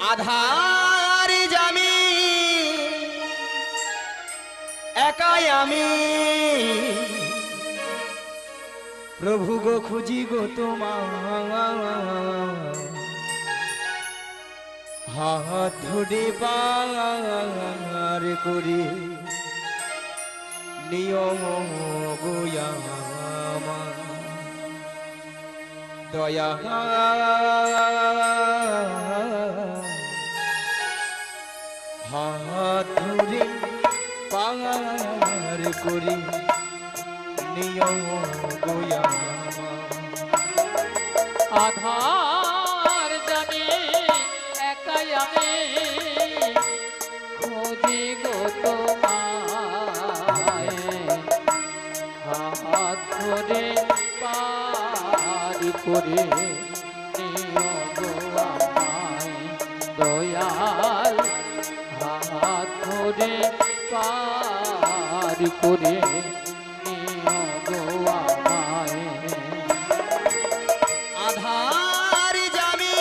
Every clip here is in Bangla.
আধার জামি একাই আমি প্রভু গো খুঁজি গো তোমার হাত ধরে পার করে নিয়ম গোয়া দয়া হাত ধরে পার করে নিয়ম গোয়া আধার জানি একাই আমি খুঁজি গো তোমায় হাত ধরে পার করে নিও গো আমায় দয়াল হাত ধরে পার করে নিও গো আমায় আধার জামি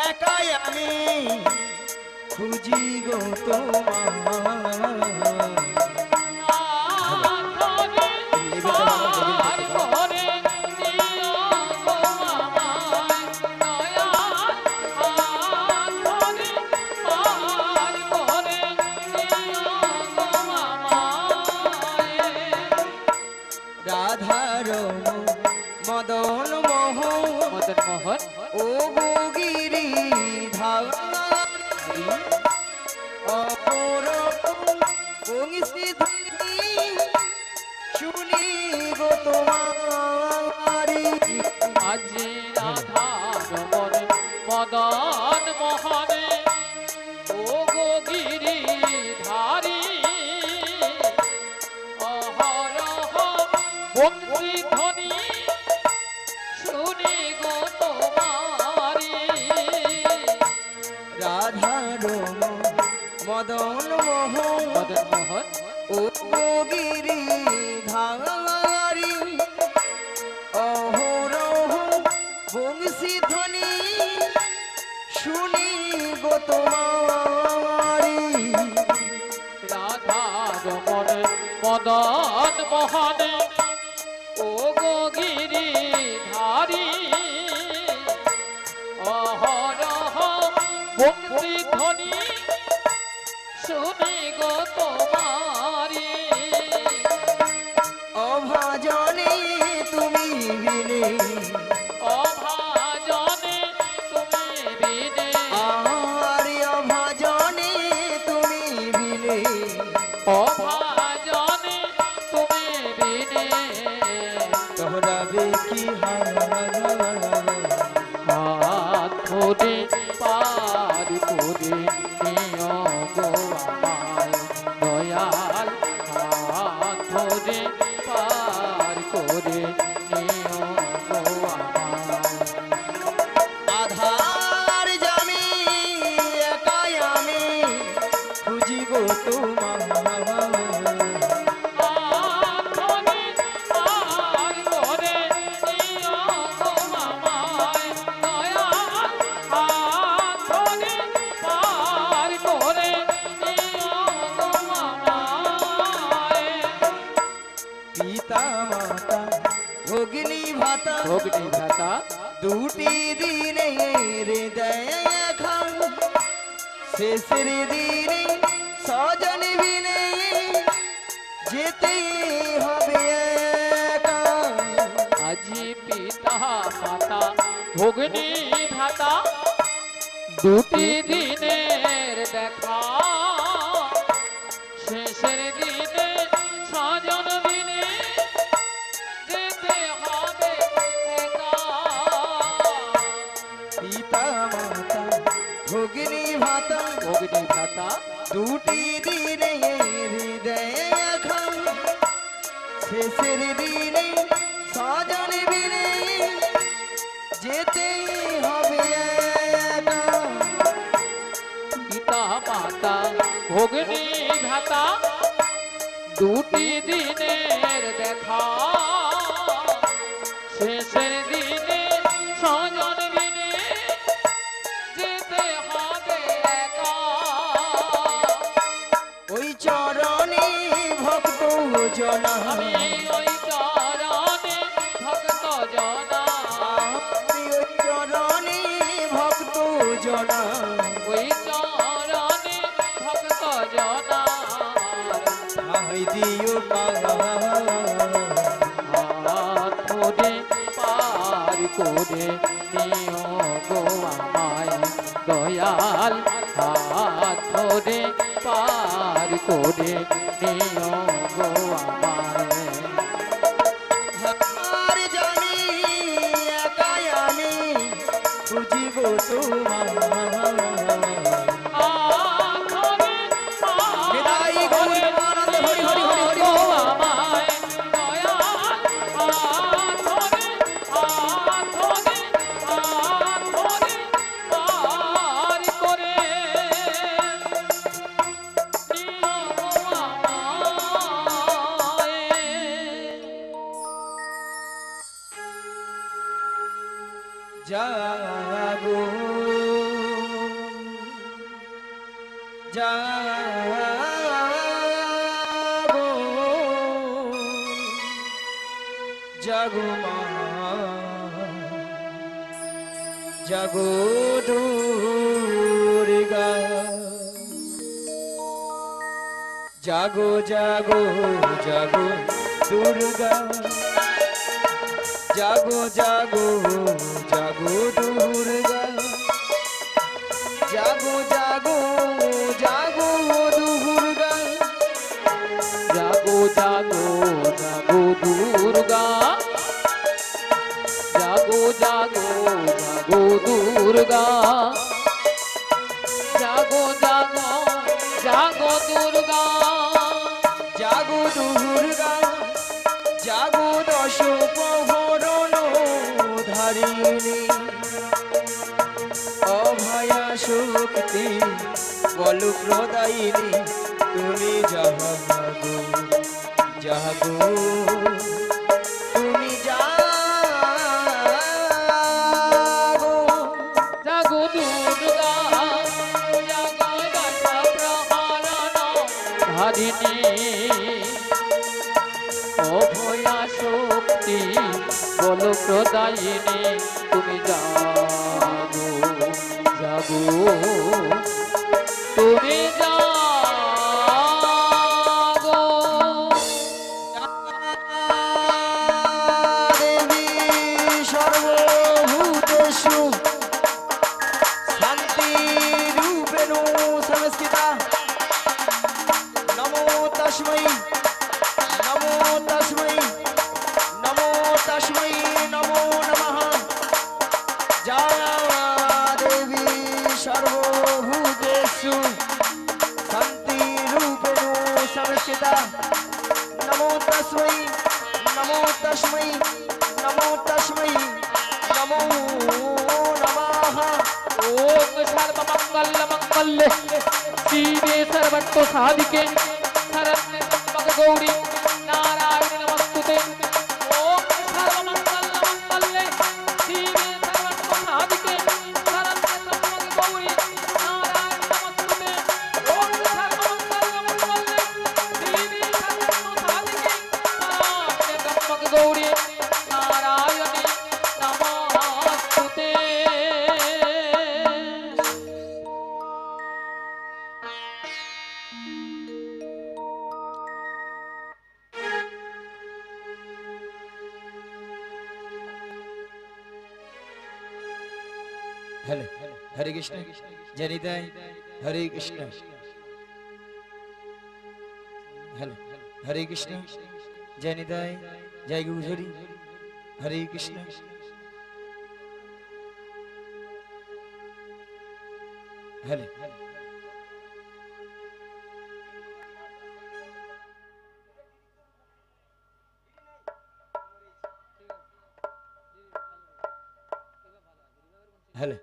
একাই আমি খুঁজি গো তোমার রাধার মদন মোহন ও গিরি ধারি অপরূপ বংশী ধ্বনি শুনি গো তোমারি আজ রাধার মদন মোহনে ও গো গিরি ধারি অহরহ বংশী ধ্বনি শুনি গো তোমারি রাধার মদন মোহন ও গিরি ধারি অহরহ বংশী ধ্বনি শুনি গো তোমারি রাধার মদন মোহনে ও গো গিরি ধারি অহরহ বংশী ধ্বনি শুনি গো তোমারি অভাজনে তুমি বিনে অভাজনে তুমি বিনে আর অভাজনে তুমি বিনে অভাজনে তুমি বিনে তোহরাবে কি হাত ধরে পার করে নিও গো আমায় দয়াল হাত ধরে পার করে নিও গো আমায় আধার জামি একাই আমি খুঁজি গো তোমার পিতা মাতা ভগিনী ভাতা ভগ্নি ভাতা দুটি দিনের দেখা শেষের দিনে সজন বিনে যেতে হবে একা আজি পিতা মাতা ভগ্নি ভাতা দুটি দিনের দেখা শেষের দিনে সজন বিনে যেতে হবে একা পিতা মাতা ভগিনী ভাতা ভগ্নি ভাতা দুটি দিনের দেখা শেষের দিনে সজন বিনে যেতে হবে একা পিতা মাতা ভগ্নি ভাতা দুটি দিনের দেখা শেষের দিনে সজন বিনে যেতে জনা আমি ওই চরণে ভক্ত জনা আমি ওই চরণে ভক্ত জনা ওই চরণে ভক্ত জনা ঠাই দিও হাত ধরে পার করে নিও গো আমায় দয়াল হাত ধরে পার করে নিও গো আমায় আর জানি একাই আমি বুঝিব তোমার বিদায় গৌর আনন্দ হরি হরি হরি হরি জাগো জাগো জাগো মা জাগো দুর্গা জাগো জাগো জাগো দুর্গা জাগো জাগো জাগো দুর্গা জাগো জাগো জাগো দুর্গা জাগো জাগো জাগো দুর্গা জাগো জাগো জাগো দুর্গা জাগো জাগো জাগো দুর্গা জাগো দুর্গা জাগো দশ প্রহরণ ধারিণী অভয়া শক্তি বল প্রদায়িনী তুমি জাগো জাগো তুমি জাগো জাগো দুর্গা জাগো দশ প্রহরণ ধারিণী অভয়া শক্তি বল প্রদায়িনী তুমি জাগো জাগো তুমি জাগো দেবী সর্বভূতেষু শান্তিরূপেণ সংস্থিতা নমো তস্मै নমো তস্मै নমো তস্मै নমো নমঃ যা দেবী সর্বভূতেষু শান্তিরূপেণ সংস্থিতা নমো তস্मै নমো তস্मै নমো তস্मै নমো নমঃ ओम सर्वमंगल मंगल्ये शिवे सर्वतो साधिके शरण्ये त्र्यंबके गौरी नारायणी नमस्तुते ओम सर्वमंगल मंगल्ये शिवे सर्वतो साधिके शरण्ये त्र्यंबके गौरी नारायणी नमस्तुते ओम सर्वमंगल मंगल्ये शिवे सर्वतो साधिके शरण्ये त्र्यंबके गौरी नारायणी नमस्तुते हेलो हरे कृष्ण जय निताई हरे कृष्ण हेलो हरे कृष्ण जय निताई जय गुरुहरि हरे कृष्ण हेलो हेलो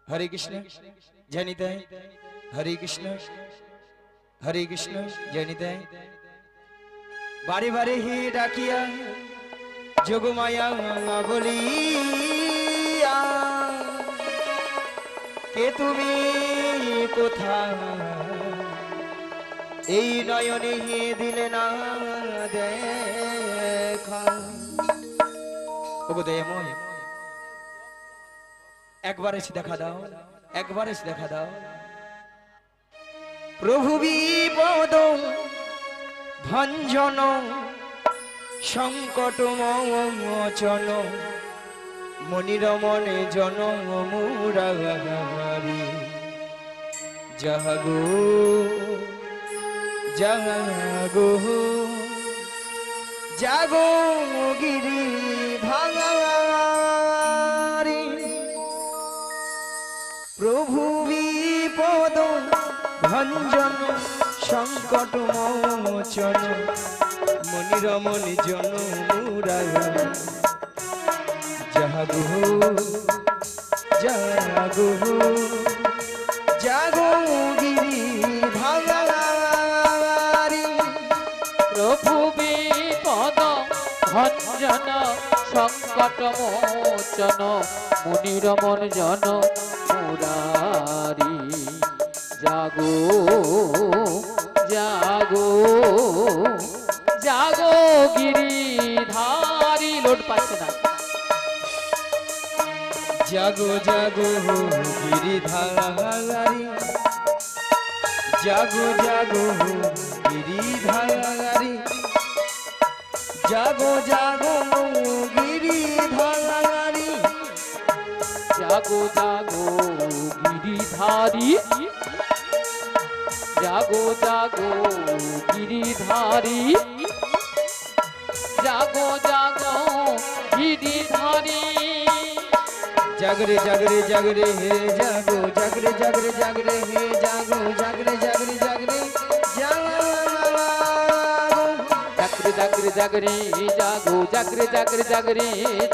हरे कृष्ण जय निताई हरे कृष्ण जय निताई बारे बारे ही डाकिया जोगमाया बलिया के तुमी कोथा এই নয়নে দিলে না দেখা। ওগো দয়াময়, একবার এসে দেখা দাও, একবার এসে দেখা দাও। প্রভু বিপদ ভঞ্জন সংকট মোচন মনির মনে জন মুরারি। জাগো জাগো জাগো গিরি ভাঙারি। প্রভু বিপদ ভঞ্জন সংকট মোচন মনির মনি জন মুরারি। জাগো জাগো জাগো গিরি ভাঙারি। প্রভু বিপদ ভঞ্জন সংকট মোচন মুনির মন জন মুরারি। জাগো জাগো জাগো গিরিধারী। লোড পাচ্ছে না। জাগো জাগো গিরিধারী, জাগো জাগো গিরিধারী, জাগো জাগো গিরিধারী। জাগো জাগো গিরিধারী, জাগো জাগো গিরিধারী, জাগো জাগো গিরিধারী। জাগরে জাগরে জাগরে হে জাগো, জাগরে জাগরে জাগরে হে জাগো, জাগরে জাগরে জাগরে জাগরে জাগরে জাগো, জাগরে জাগরে জাগরে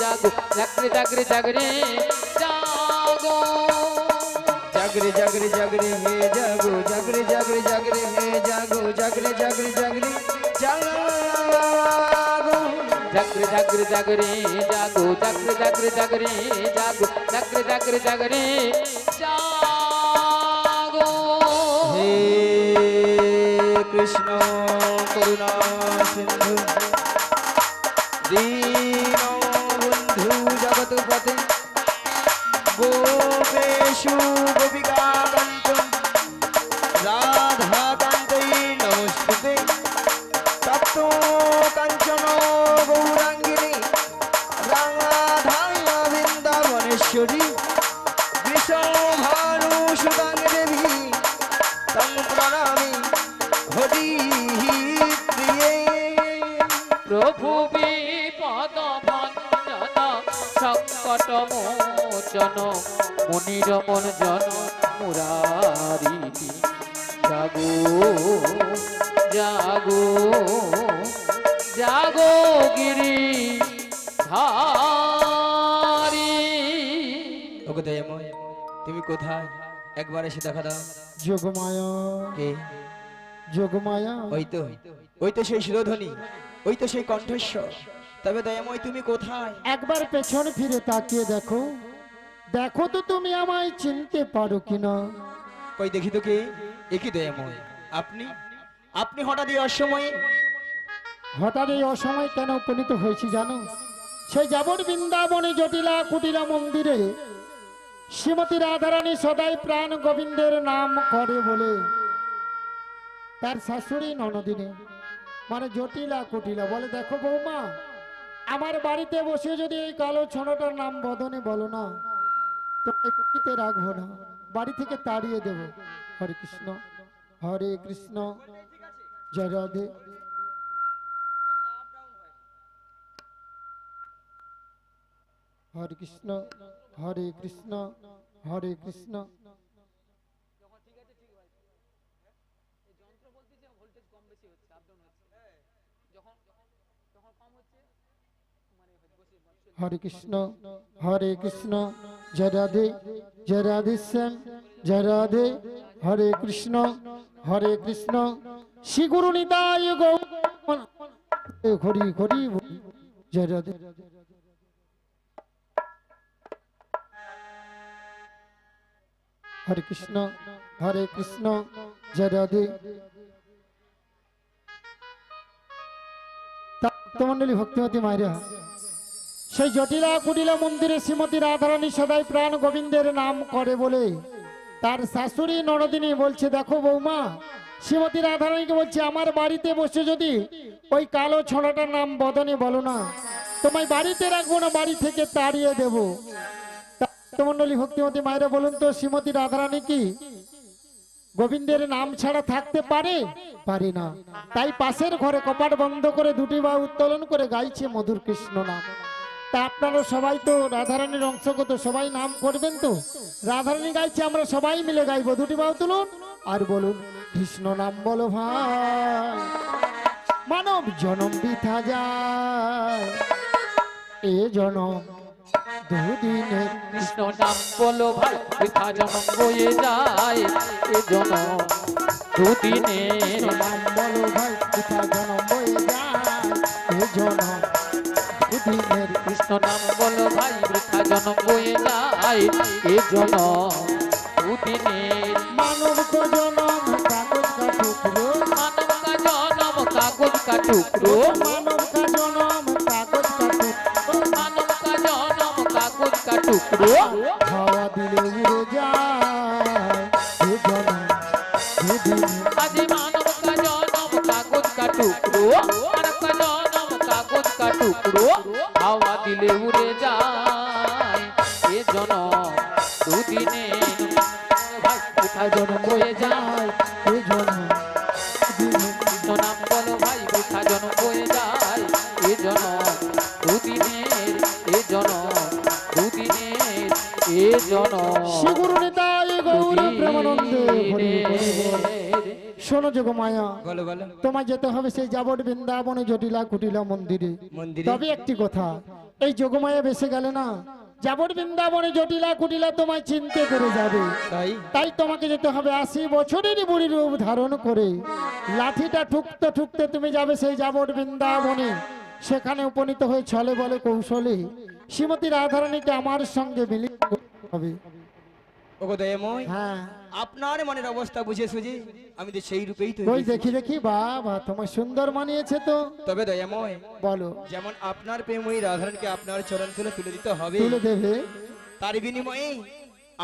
জাগো, জাগরে জাগরে জাগরে জাগো। জাগরে জাগরে জাগরে হে জাগো, জাগরে জাগরে জাগরে হে জাগো, জাগরে জাগরে জাগরে জাগো। জাগরে জাগরে জাগরে জাগো, জাগরে জাগরে জাগরে জাগো, জাগরে জাগরে জাগরে জাগো। হে কৃষ্ণ করুণা সিন্ধু দীন বন্ধু জগৎপতে গোপেশু গোপিকা কান্ত রাধা কান্তৈ নমস্তুতে। তপ্ত কাঞ্চন গৌরাঙ্গিনী রাধা বৃন্দাবনেশ্বরী বিশ্বভানু সুতাং দেবী তং প্রণামি হরি প্রিয়ে। প্রভু বিপদ ভঞ্জন সংকট মোচন মুনির মন জন মুরারি। জাগো জাগো জাগো গিরি ধারী। ওগো দয়াময়, তুমি কোথায়? একবার এসে দেখা দাও। যোগমায়া, কে? যোগমায়া, ওই তো সেই শিরোধ্বনি, ওই তো সেই কণ্ঠস্বর। তবে দয়াময় তুমি কোথায়? একবার পেছন ফিরে তাকিয়ে দেখো, দেখো তো তুমি আমায় চিনতে পারো কিনা। কই দেখি তো কে? একই দয়াময়, আপনি আপনি হঠাৎ এই অসময়ে? হঠাৎ এই অসময় কেন উপনীত হয়েছি জানো? সেই যাবর বৃন্দাবনে জটিলা কুটিলা মন্দিরে শ্রীমতী রাধারানী সদাই প্রাণ গোবিন্দের নাম করে বলে তার শাশুড়ি ননদিনে মানে জটিলা কুটিলা বলে, দেখো বৌমা, আমার বাড়িতে বসে যদি এই কালো ছোটটার নাম বদনে বলো না, তোমাকে রাখবো না, বাড়ি থেকে তাড়িয়ে দেব। হরে কৃষ্ণ হরে কৃষ্ণ, জয় রাধে। হরে কৃষ্ণ হরে কৃষ্ণ হরে কৃষ্ণ। হরে কৃষ্ণ হরে কৃষ্ণ, জয় রাধে জয় রাধে শ্যাম, জয় রাধে। হরে কৃষ্ণ শ্রী গুরু নিতাই গৌর হরি হরি, জয় রাধে। হরে কৃষ্ণ জয় রাধে। ভক্তমণ্ডলী ভক্তিমতী মায়েরা, সেই জটিলা কুটিলা মন্দিরে শ্রীমতী রাধারানী সদাই প্রাণ গোবিন্দের নাম করে বলে তার শাশুড়ি ননদিনী বলছে, দেখো বৌমা, শ্রীমতী রাধারানীকে বলছে, আমার বাড়িতে বসে যদি ওই কালো ছড়াটার নাম বদনে বলো না, তোমায় বাড়িতে রাখবো না, বাড়ি থেকে তাড়িয়ে দেবো। ভক্তমণ্ডলী ভক্তিমতী মায়েরা, বলুন তো শ্রীমতী রাধারানী কি গোবিন্দের নাম ছাড়া থাকতে পারে? পারে না। তাই পাশের ঘরে কপাট বন্ধ করে দুটি বাহু উত্তোলন করে গাইছে মধুর কৃষ্ণ নাম। তা আপনারা সবাই তো রাধারানীর অংশগত, সবাই নাম করবেন তো? রাধারানী গাইছে, আমরা সবাই মিলে গাইবো। দুটি বাহু তুলুন আর বলুন, কৃষ্ণ নাম বলো ভাই, মানব জনম বৃথা যায়, এ জনম দুদিনের। কৃষ্ণ নাম বলো ভাই, বৃথা জনম বয়ে যায়, এ জনম দুদিনের। নাম বলো ভাই, বৃথা জনম বয়ে যায়, এ জনম দুদিনের। কৃষ্ণ নাম বলো ভাই, বৃথা জনম বয়ে যায়, এ জনম দুদিনের। মানব কো জনম কাগজ কা টুকরো, মানব কা জনম কাগজ কা টুকরো, মানব কা জনম কাগজ কা টুকরো, মানব কা জনম কাগজ কা টুকরো। হাওয়া দিলে উড়ে যায়, এ জনম দুদিনের। আজি মানব কা জনম কাগজ কা টুকরো, মানব কা জনম কাগজ কা টুকরো। হাওয়া দিলে উড়ে যায়, এ জনম দুদিনের। ভাই বৃথা জনম বয়ে যায়, এ জনম দুদিনের। কৃষ্ণ নাম বলো ভাই, বৃথা জনম বয়ে যায়, এ জনম দুদিনের, এ জনম দুদিনের, এ জনম শ্রী গুরু নিতাই গৌর প্রেমানন্দে হরি হরি বল। দুদিনের। শোনো যোগমায়া, বলো বলো তোমায় যেতে হবে সেই যাবট বৃন্দাবনে জটিলা কুটিলা মন্দিরে। মন্দিরে। তবে একটি কথা, এই যোগমায়া বেসে গেলে না, যাবট বৃন্দাবনে জটিলা কুটিলা তোমায় চিনতে পেরে যাবে। তাই তাই তোমাকে যেতে হবে 80 বছরের বুড়ি রূপ ধারণ করে। লাঠিটা ঠুকতে ঠুকতে তুমি যাবে সেই যাবট বৃন্দাবনে। সেখানে উপনীত হয়ে ছলে বলে কৌশলে শ্রীমতী রাধারানীকে আমার সঙ্গে মিলিত করতে হবে। ওগো দয়াময়, হ্যাঁ, আপনার মনের অবস্থা বুঝে সুঝে আমি তো সেই রূপেই তো ওই দেখি দেখি, বাবা তোমার সুন্দর মানিয়েছে তো। তবে দয়াময়, বলো, যেমন আপনার প্রেমী রাধারানীকে আপনার চরণ তুলে দিতে হবে, তুলে দেবে। তার বিনিময়ে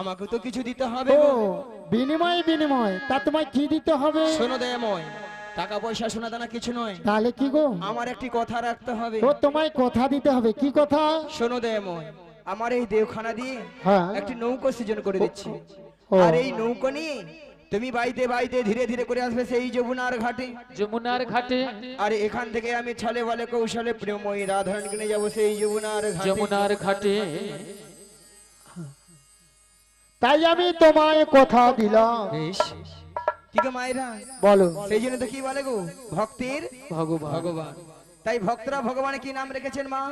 আমাকে তো কিছু দিতে হবে ও গো। বিনিময়, বিনিময়, তা তোমায় কি দিতে হবে? শোনো দয়াময়, টাকা পয়সা সোনা দানা কিছু নয়, তাহলে কি গো? আমার একটি কথা রাখতে হবে। ও তোমায় কথা দিতে হবে। কি কথা? শোনো দয়াময়, আমার এই দেওখানা দিয়ে হ্যাঁ। একটি নৌকো সৃজন করে দিচ্ছি। ও। আর এই নৌকো নিয়ে তুমি বাইতে বাইতে ধীরে ধীরে করে আসবে সেই যমুনার ঘাটে। যমুনার ঘাটে, আর এখান থেকে আমি ছলে বলে কৌশলে প্রেমময়ী রাধারানীকে নিয়ে যাবো সেই যমুনার ঘাটে। যমুনার ঘাটে। তাই আমি তোমায় কথা দিলাম। বেশ, কি গো মায়েরা, বলো। সেই জন্য তো কি বলে গো, ভক্তির ভগবান ভগবান। তাই ভক্তরা ভগবানের কি নাম রেখেছেন মা?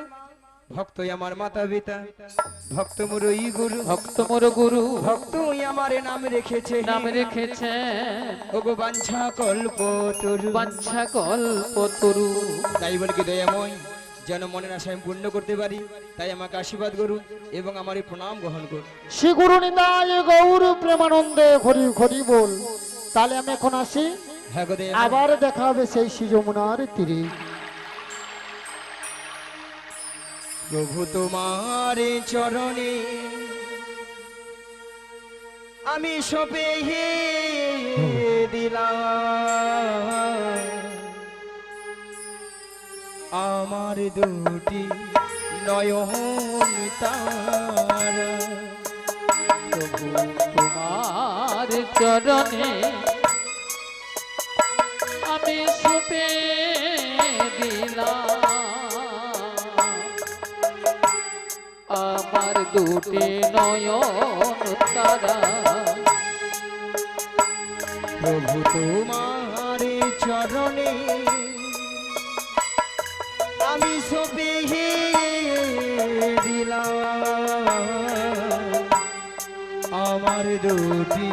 ভক্তই আমার মাতা পিতা, ভক্ত মুরই গুরু, ভক্ত মোর গুরু, ভক্তই আমার নাম রেখেছে। নাম রেখেছে ওগো বাঞ্ছা কল্প তরু। বাঞ্ছা কল্পতরু। তাই বলে কি দয়াময়, যেন মনের আশা আমি পূর্ণ করতে পারি, তাই আমাকে আশীর্বাদ করুন এবং আমার এই প্রণাম গ্রহণ করুন। শ্রী গুরু নিতাই গৌর প্রেমানন্দে হরি হরি বল। তাহলে আমি এখন আসি, হ্যাঁ গো দয়াময়। আবার দেখা হবে সেই শ্রী যমুনার তীরে। প্রভু তোমার চরণে আমি সপে দিলাম আমার দুটি নয়ন তারা। প্রভু তোমার চরণে আমি সুপে দিলাম আমার দুটি নয়ন তারা। প্রভু তোমার চরণে আমি সপে দিলাম আমার দুটি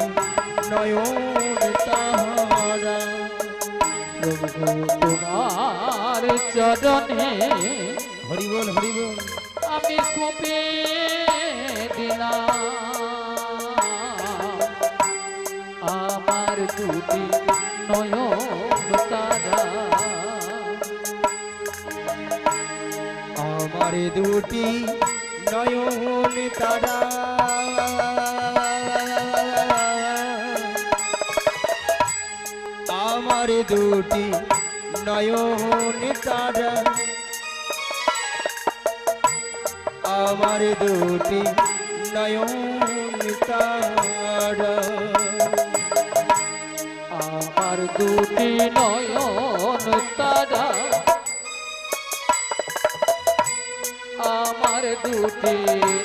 নয়ন তারা। প্রভু তোমার চরণে হরি বল হরি বল। আমি সুপে দিলাম আমার দুটি নয়ন তারা। দুটি নয়ন তারা আমার দুটি নয়ন তারা আমার দুটি নয়ন তারা আমার দুটি নয়ন তারা আমার দুটি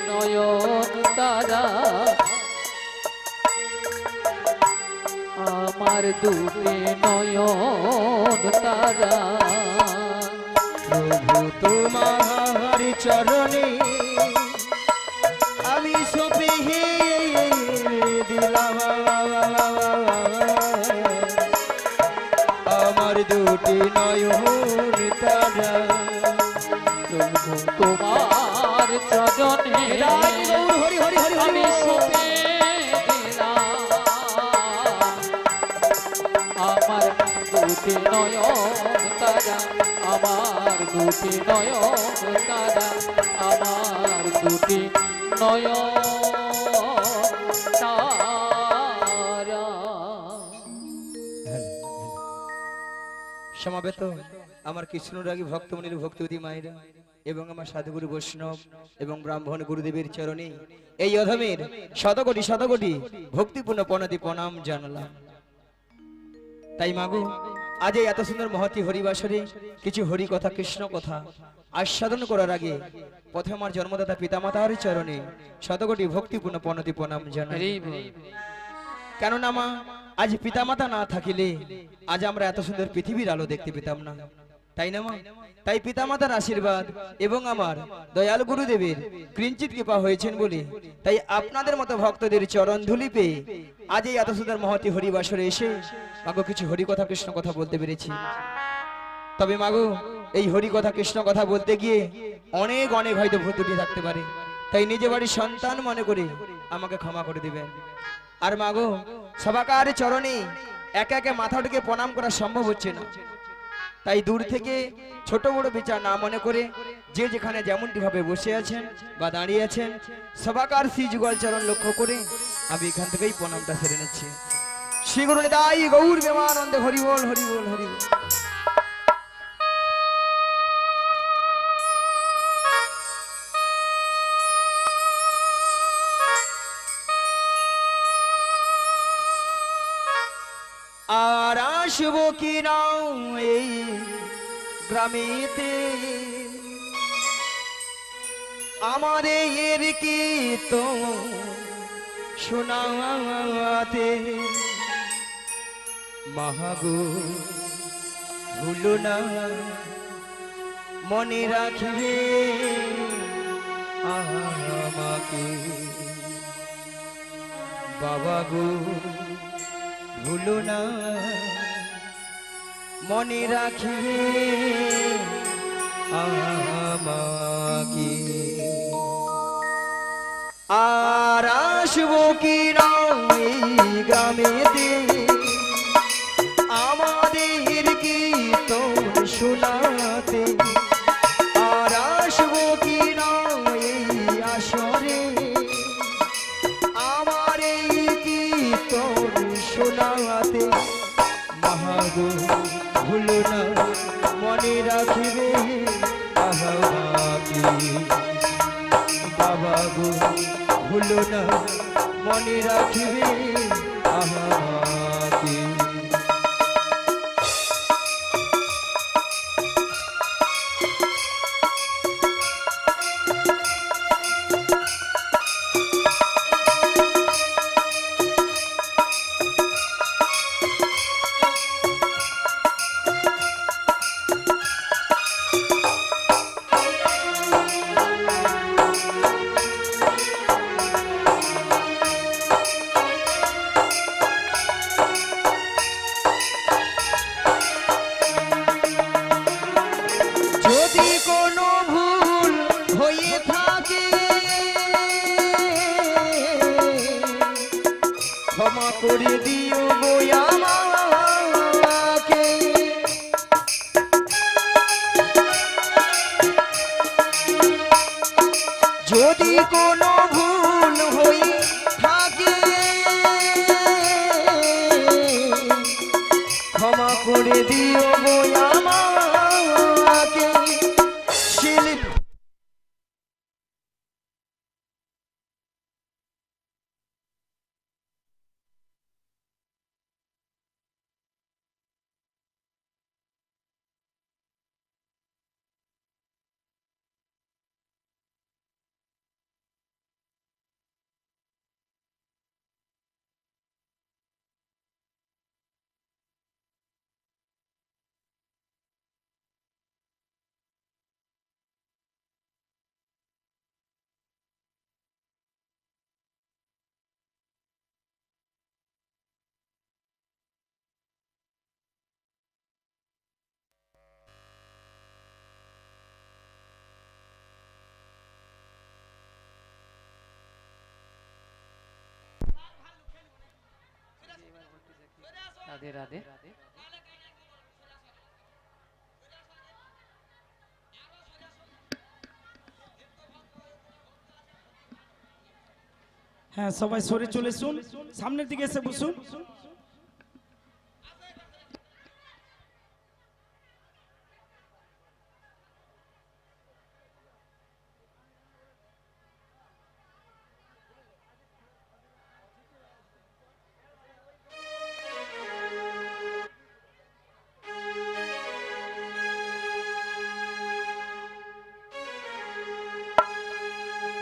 নয়ন তারা আমার দুটি নয়ন তারা প্রভু তোমার চরণে আমি সপে দিলাম আমার দুটি নয়ন তারা প্রভু তোমার চরণে হরি হরি হরি আমি সপে দিলাম আমার দুটি নয়ন তারা আমার দুটি নয়ন তারা আমার দুটি নয়ন তারা সমাবেত আমার কৃষ্ণরাগী ভক্তমণির ভক্তিবতী মায়েরা এবং আমার সাধুগুরু বৈষ্ণব এবং ব্রাহ্মণ গুরুদেবের চরণে এই অধমের শতকোটি শতকোটি ভক্তিপূর্ণ প্রণতি প্রণাম জানালাম। তাই মাগো আজ এই এত সুন্দর মহতি হরিবাসরে কিছু হরি কথা কৃষ্ণ কথা আস্বাদন করার আগে প্রথমে আমার জন্মদাতা পিতামাতার চরণে শতকোটি ভক্তিপূর্ণ প্রণতি প্রণাম জানাই। কেননা মা আজ পিতামাতা না থাকিলে আজ আমরা এত সুন্দর পৃথিবীর আলো দেখতে পেতাম না, তাই না মা? তাই পিতামাতার আশীর্বাদ এবং আমার দয়াল গুরুদেবের কিঞ্চিত কৃপা হয়েছেন বলে তাই আপনাদের মতো ভক্তদের চরণ ধুলি পেয়ে আজ এই এত সুন্দর মহতি হরিবাসরে এসে মাগো কিছু হরি কথা কৃষ্ণ কথা বলতে পেরেছি। তবে মাগো এই হরি কথা কৃষ্ণ কথা বলতে গিয়ে অনেক অনেক হয়তো ভুল ত্রুটি থাকতে পারে, তাই নিজে বাড়ির সন্তান মনে করে আমাকে ক্ষমা করে দিবেন। আর মাগো সবাকার চরণে একে একে মাথাটিকে প্রণাম করা সম্ভব হচ্ছে না, তাই দূর থেকে ছোট বড় বিচার না মনে করে যে যেখানে যেমনটি ভাবে বসে আছেন বা দাঁড়িয়ে আছেন সবাকার শ্রী যুগল চরণ লক্ষ্য করে আমি এখান থেকেই প্রণামটা সেরে নিচ্ছি। শ্রী গুরু নিতাই গৌর প্রেমানন্দে হরি বল হরি বল হরি বল। আর আসবো কি না এই গ্রামেতে আমাদের কি তো শোনাতে মাহাগো ভুলো না মনে রাখবে আমাকে বাবা গো ভুলো না মনে রাখবে আমাকে। আর আসবো কি না এই গ্রামেতে আমাদের কি তো শোনাতে, আর আসবো কি না এই আসরে আমার এই কি তো শোনাতে মাহাগো ভুলো না মনে রাখিবে আমাকে বাবা গো ভুলো না মনে রাখিবে আমাকে। যদি কোনো ভুল হয়ে থাকে ক্ষমা করে দিও গো আমাকে, রাধে রাধে। হ্যাঁ, সবাই সরে চলে শুন, সামনের দিকে এসে বসুন।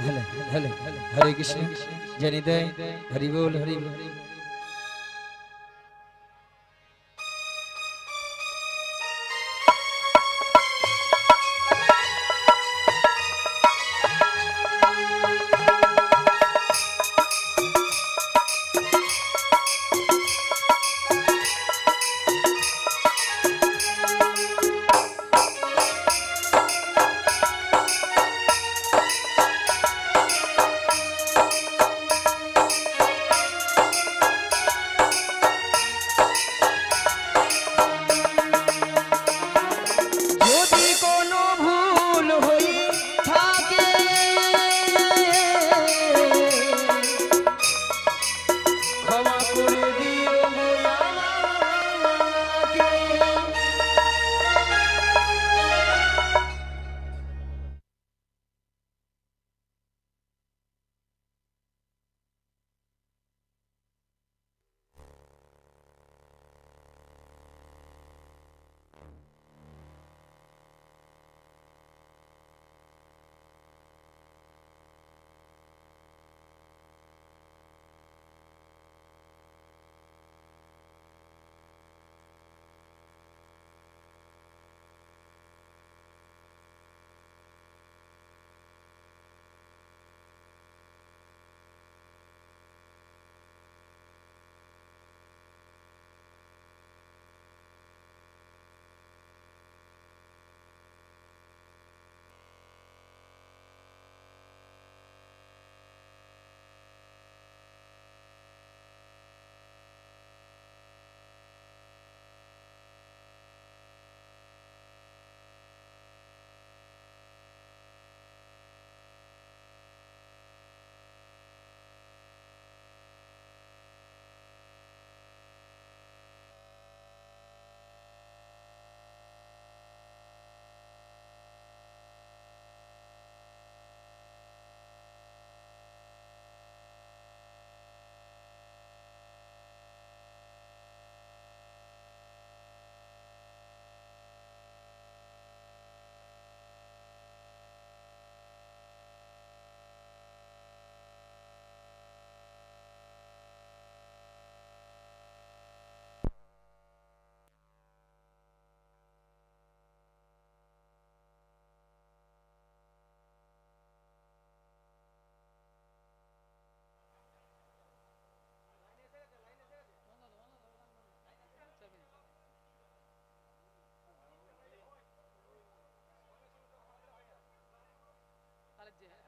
হ্যালো হ্যালো হরে কৃষ্ণ জানি দেয় হরি বল হরি বল। যদি কোনো ভুল হই থাকে ক্ষমা করে দিও গো আমাকে।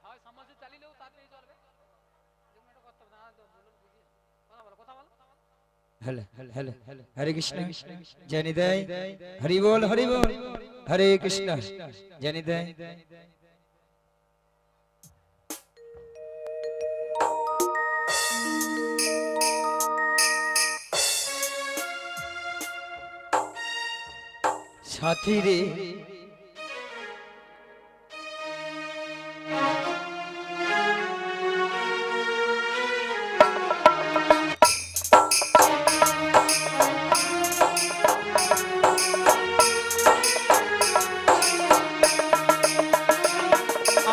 হয় সমাজে চালিলেও তাড়াতাড়ি চলবে, যেমন একটা কথা না বলুন বুঝি কথা বলো কথা বলো। হ্যালো হ্যালো হরে কৃষ্ণ জানি দেয় হরি বল হরি বল হরে কৃষ্ণ জানি দেয়। সাথী রে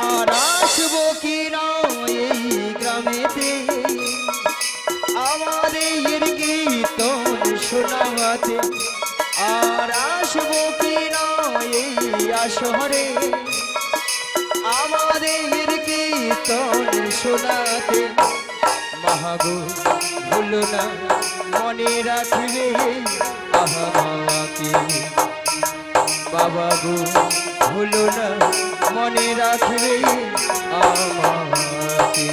আর আসবো কি না এই গ্রামেতে আমাদের কীর্তন শোনাতে। আর আসবো কি না এই আসরে আমাদের কীর্তন শোনাতে। মহাগো ভুলো না মনে রাখবে আহা বাবাকে। বাবা গো ভুলো না মনে রাখবে আমাকে।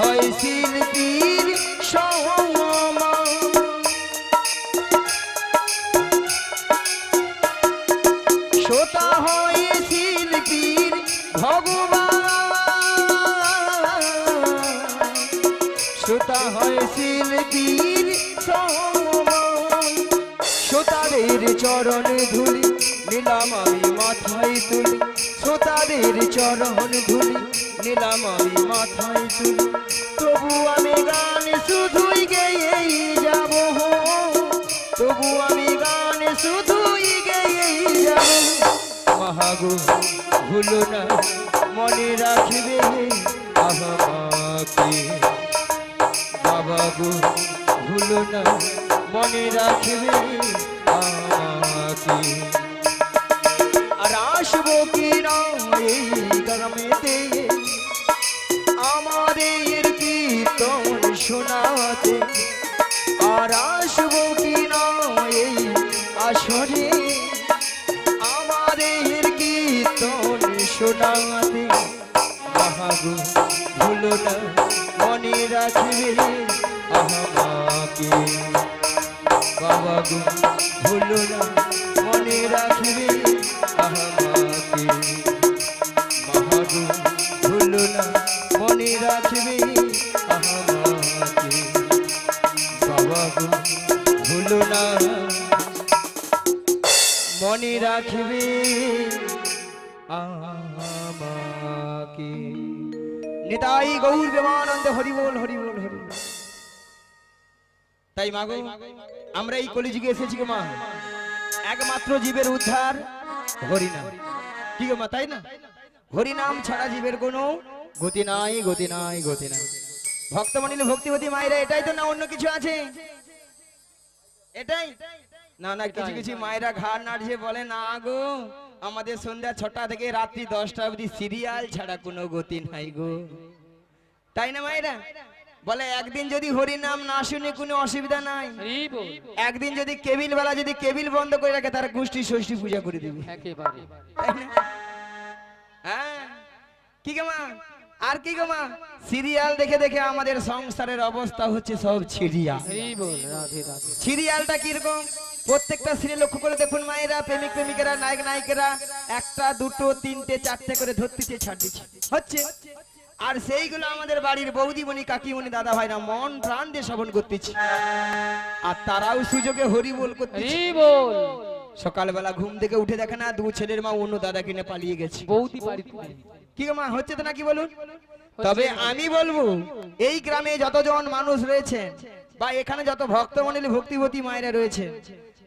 হয় শিল্পীর সমান, শ্রোতা হয় শিল্পীর ভগবান, শ্রোতা হয় শিল্পীর সমান। শ্রোতাদের চরণ ধুলি নিলাম আমি মাথায় তুলি, শ্রোতাদের চরণ ধুলি নিলাম আমি মাথায় তুলি। তবু আমি গান শুধুই গেয়েই যাব, তবু আমি গান শুধুই গেয়েই যাব। মহাগো ভুলো না মনে রাখবে আমাকে, বাবা গো ভুলো না মনে রাখবে আমাকে। আর আসবো কি না এই গ্রামেতে আমাদের কীর্তন শোনাতে, আর আসবো কি না এই আসরে আমাদের কীর্তন শোনাতে। মহাগো ভুলো না মনে রাখবে আমাকে, বাবা গো ভুলো না মনে রাখবে আমাকে। মহাগো ভুলো না মনে রাখবে আমাকে, বাবা গো ভুলো না মনে রাখবে আমাকে। নিতাই গৌর প্রেমানন্দ হরি বল হরি বল হরি বল। তাই মাগো আমরা এই কলিযুগে এসেছি গো মা, একমাত্র জীবের উদ্ধার হরিনাম। কি গো মা, তাই না? হরিনাম ছাড়া জীবের কোনো গতি নাই, গতি নাই, গতি নাই। ভক্তমণি ভক্তিবতী মায়েরা এটাই তো না অন্য কিছু আছে? এটাই না? না কিছু কিছু মায়েরা ঘাড় নাড়ছে বলে না গো আমাদের সন্ধ্যা 6টা থেকে রাত্রি 10টা অবধি সিরিয়াল ছাড়া কোনো গতি নাই গো, তাই না মায়েরা? বলে একদিন যদি হরি নাম না শুনে কোনো অসুবিধা নাই, একদিন যদি কেবিল বেলা যদি কেবিল বন্ধ করে রাখে তার গোষ্ঠী ষষ্ঠী পূজা করে দিবে একেবারে। হ্যাঁ কি গো মা, আর কি গো মা, সিরিয়াল দেখে দেখে আমাদের সংসারের অবস্থা হচ্ছে সব সিরিয়াল। সিরিয়ালটা কিরকম? প্রত্যেকটা সিরিয়াল লক্ষ্য করে দেখুন মায়েরা, প্রেমিক প্রেমিকেরা নায়ক নায়িকেরা একটা দুটো তিনটে চারটে করে ধরতেছে ছাড় দিচ্ছে হচ্ছে, আর সেইগুলো আমাদের বাড়ির বৌদিমণি কাকিমণি দাদা ভাইরা মন প্রাণ দিয়ে শ্রবণ করতেছে, আর তারাও সুযোগে হরি বল করতেছে। সকালবেলা ঘুম থেকে উঠে দেখে না দু ছেলের মা অন্য দাদা কিনে পালিয়ে গেছে বৌদি বাড়িতে। কি গো মা, হচ্ছে তো নাকি বলুন? তবে আমি বলবো এই গ্রামে যতজন মানুষ রয়েছে বা এখানে যত ভক্তমণ্ডলী ভক্তিবতী মায়েরা রয়েছে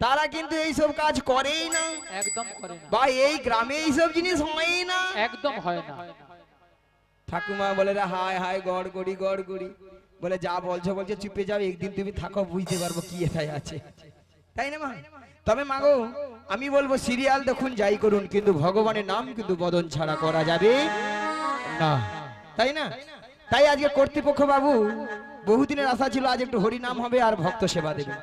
তারা কিন্তু এই সব কাজ করেই না, একদম করে না, বা এই গ্রামে এই সব জিনিস হয়ই না, একদম হয় না। ঠাকুমা বলে হায় হায় গড় গড়ি গড় গড়ি, বলে যা বলছো বলছো চুপে যাও, একদিন তুমি থাকো বুঝতে পারবো কি এটাই আছে, তাই না মা? তবে মাগো আমি বলবো সিরিয়াল দেখুন যাই করুন কিন্তু ভগবানের নাম কিন্তু বদন ছাড়া করা যাবে না, তাই না? তাই আজকে কর্তৃপক্ষ বাবু বহুদিনের আশা ছিল আজ একটু হরি নাম হবে আর ভক্ত সেবা দেবে,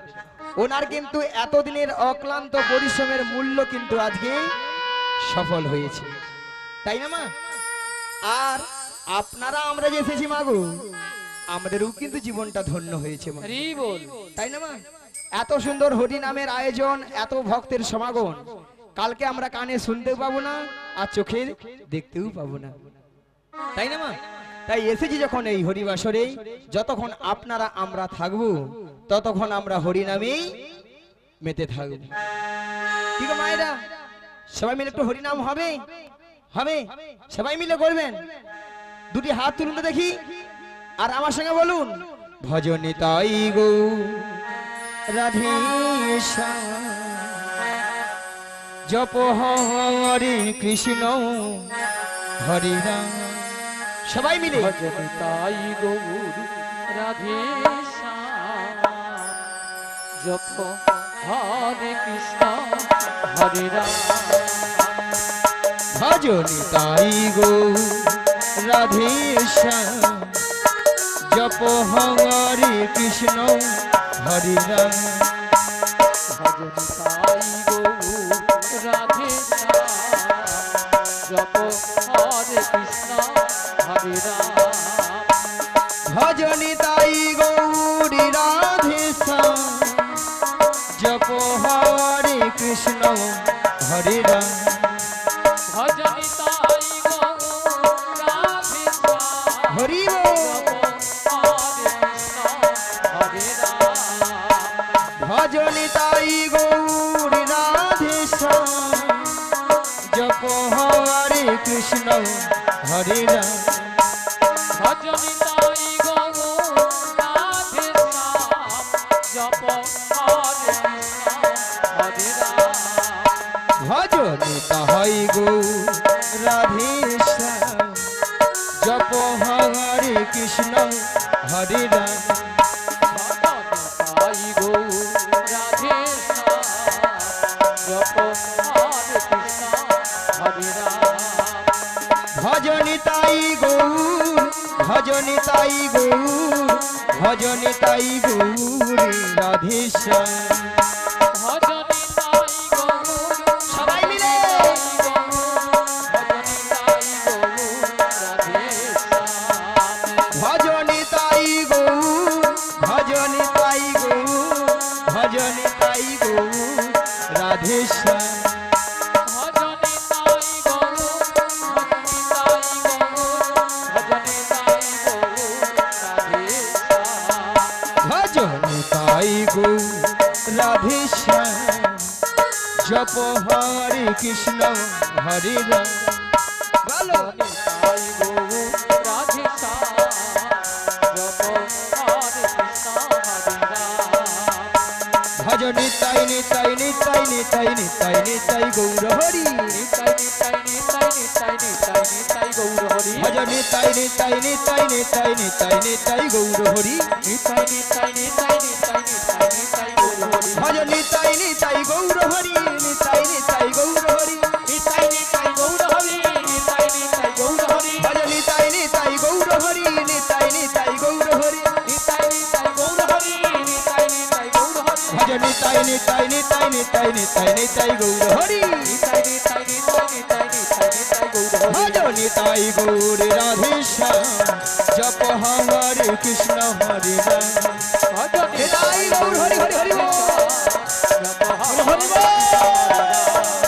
ওনার কিন্তু এতদিনের অক্লান্ত পরিশ্রমের মূল্য কিন্তু আজকে সফল হয়েছে, তাই না মা? আর আপনারা আমরা যে এসেছি মাগো আমাদেরও কিন্তু জীবনটা ধন্য হয়েছে মা, তাই না মা? এত সুন্দর হরি নামের আয়োজন, এত ভক্তের সমাগম কালকে আমরা কানে শুনতেও পাবো না আর চোখে দেখতেও পাবো না, তাই না মা? তাই এসেছি যখন এই হরিবাসরে, যতক্ষণ আপনারা আমরা থাকবো ততক্ষণ আমরা হরি নামেই মেতে থাকবো। ঠিক আছে মায়েরা, সবাই মিলে একটু হরি নাম হবে, হবে সবাই মিলে করবেন, দুটি হাত তুলুন তো দেখি, আর আমার সঙ্গে বলুন ভজনি তাই গো রাধে শ্যাম, জপ হরে কৃষ্ণ হরে রাম, সবাই মিলে ভজনি তাই গৌর রাধে শ্যাম, জপ হরে কৃষ্ণ হরে রাম, ভজনি তাই গো রাধে শ্যাম, জপ হরে কৃষ্ণ হরে রাম, ভজনি তাই গৌর রাধে শ্যাম, জপ হরে কৃষ্ণ হরে রাম, ভজনি তাই গৌরী রাধে শ্যাম জপ হরে কৃষ্ণ হরে রাম ভজনি তাই গৌর রাধে শ্যাম হরি বল। ভজনি তাই গৌরী রাধে শ্যাম জপ হরে কৃষ্ণ হরে রাম ভজনি তাই গৌর রাধে শ্যাম জপ হরে কৃষ্ণ হরে রাম ভজনি তাই গৌর রাধে শ্যাম জপ হরে কৃষ্ণ হরে রাম তাই গৌর রাধে শ্যাম জপ হরে কৃষ্ণ হরে রাম ভজনি তাই গৌর ভজনি তাই গৌর ভজনি তাই গৌর রাধে শ্যাম ভজনি তাই গৌর সবাই মিলে ভজনি তাই গৌর রাধে শ্যাম ভজনি তাই গৌর ভজনি তাই গৌর ভজনি তাই গৌর রাধে শ্যাম ভজনি তাই গৌর ভজনি তাই গৌর ভজনি তাই গৌর রাধে শ্যাম ভজনি তাই গৌর রাধে শ্যাম জপ হরে কৃষ্ণ হরে রাম বলো তাই গৌর রাধে শ্যাম জপ হরে কৃষ্ণ হরে রাম ভজনি তাই নিতাই নিতাই নিতাই নিতাই নিতাই গৌর হরি নিতাই নিতাই নিতাই নিতাই নিতাই নিতাই গৌর হরি ভজনি তাই নিতাই নিতাই নিতাই নিতাই নিতাই গৌর হরি নিতাই নিতাই নিতাই নিতাই নিতাই নিতাই গৌর হরি ভজনি তাই নিতাই গৌর হরি নিতাই নিতাই গৌর হরি নিতাই নিতাই গৌর হরি নিতাই নিতাই গৌর হরি ভজনি তাই নিতাই গৌর হরি নিতাই নিতাই গৌর হরি নিতাই নিতাই গৌর হরি নিতাই নিতাই গৌর হরি ভজনি তাই নিতাই নিতাই নিতাই নিতাই নিতাই গৌর হরি নিতাই নিতাই নিতাই নিতাই নিতাই নিতাই গৌর হরি ভজনি তাই গৌর রাধে শ্যাম জপ হরে কৃষ্ণ হরে রাম ভজনি তাই গৌর হরি হরি হরি বল। জপ হরে কৃষ্ণ হরে রাম